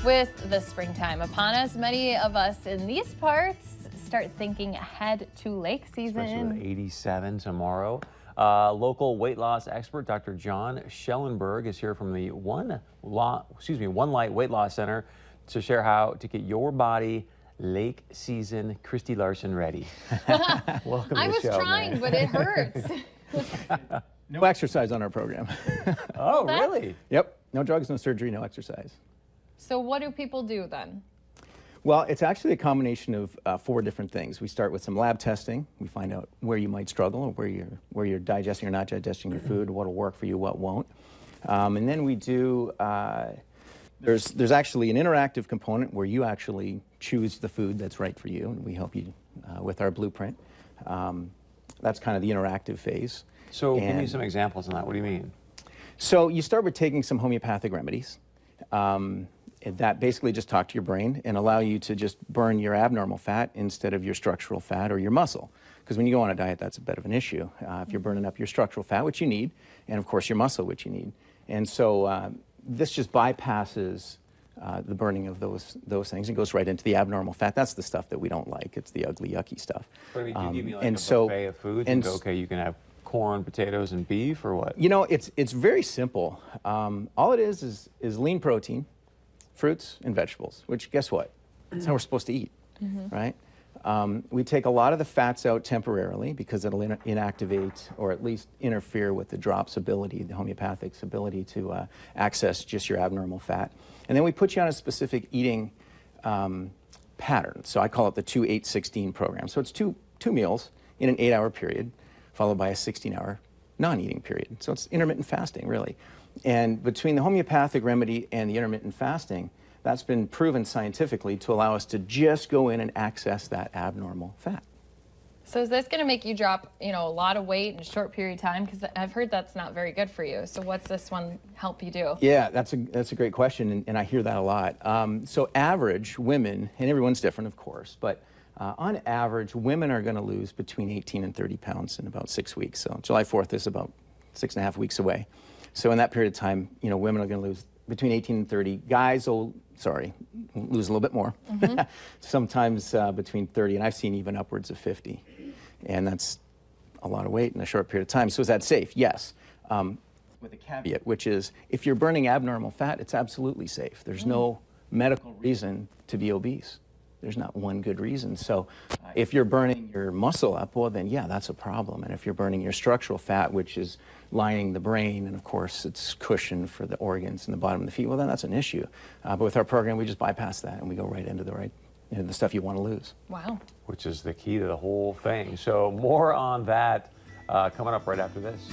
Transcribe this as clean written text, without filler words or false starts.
With the springtime upon us, many of us in these parts start thinking ahead to lake season. Especially with 87 tomorrow. Local weight loss expert Dr. John Schellenberg is here from the One Light Weight Loss Center to share how to get your body lake season Christy Larson ready. Welcome I to the show, was trying, man. but it hurts. No exercise on our program. Oh, really? Yep. No drugs, no surgery, no exercise. So what do people do then? Well, it's actually a combination of 4 different things. We start with some lab testing. We find out where you might struggle, or where you're digesting or not digesting your food, what'll work for you, what won't. And then we do, there's actually an interactive component where you actually choose the food that's right for you, and we help you with our blueprint. That's kind of the interactive phase. So give me some examples on that. What do you mean? So you start with taking some homeopathic remedies that basically just talk to your brain and allow you to just burn your abnormal fat instead of your structural fat or your muscle. Because when you go on a diet, that's a bit of an issue. If you're burning up your structural fat, which you need, and of course your muscle, which you need. And so this just bypasses the burning of those things and goes right into the abnormal fat. That's the stuff that we don't like. It's the ugly, yucky stuff. But I mean, do you give me like a buffet of foods and go, okay, you can have corn, potatoes, and beef, or what? You know, it's very simple. All it is lean protein, fruits, and vegetables, which guess what? That's how we're supposed to eat, right? We take a lot of the fats out temporarily because it'll inactivate or at least interfere with the drop's ability, the homeopathic's ability to access just your abnormal fat. And then we put you on a specific eating pattern. So I call it the 2-8-16 program. So it's two meals in an 8-hour period, followed by a 16-hour non-eating period. So it's intermittent fasting, really. And between the homeopathic remedy and the intermittent fasting, that's been proven scientifically to allow us to just go in and access that abnormal fat. So is this going to make you drop, a lot of weight in a short period of time? Because I've heard that's not very good for you. So what's this one help you do? Yeah, that's a great question, and I hear that a lot. So average women, and everyone's different, of course, but on average, women are going to lose between 18 and 30 pounds in about 6 weeks. So July 4th is about 6.5 weeks away. So in that period of time, women are going to lose between 18 and 30. Guys will, lose a little bit more. Sometimes between 30, and I've seen even upwards of 50. And that's a lot of weight in a short period of time. So is that safe? Yes. With a caveat, which is if you're burning abnormal fat, it's absolutely safe. There's no medical reason to be obese. There's not one good reason. So if you're burning your muscle up, well then yeah, that's a problem. And if you're burning your structural fat, which is lining the brain, and of course it's cushion for the organs in the bottom of the feet, well then that's an issue. But with our program, we just bypass that and we go right into the stuff you want to lose. Wow. Which is the key to the whole thing. So more on that coming up right after this.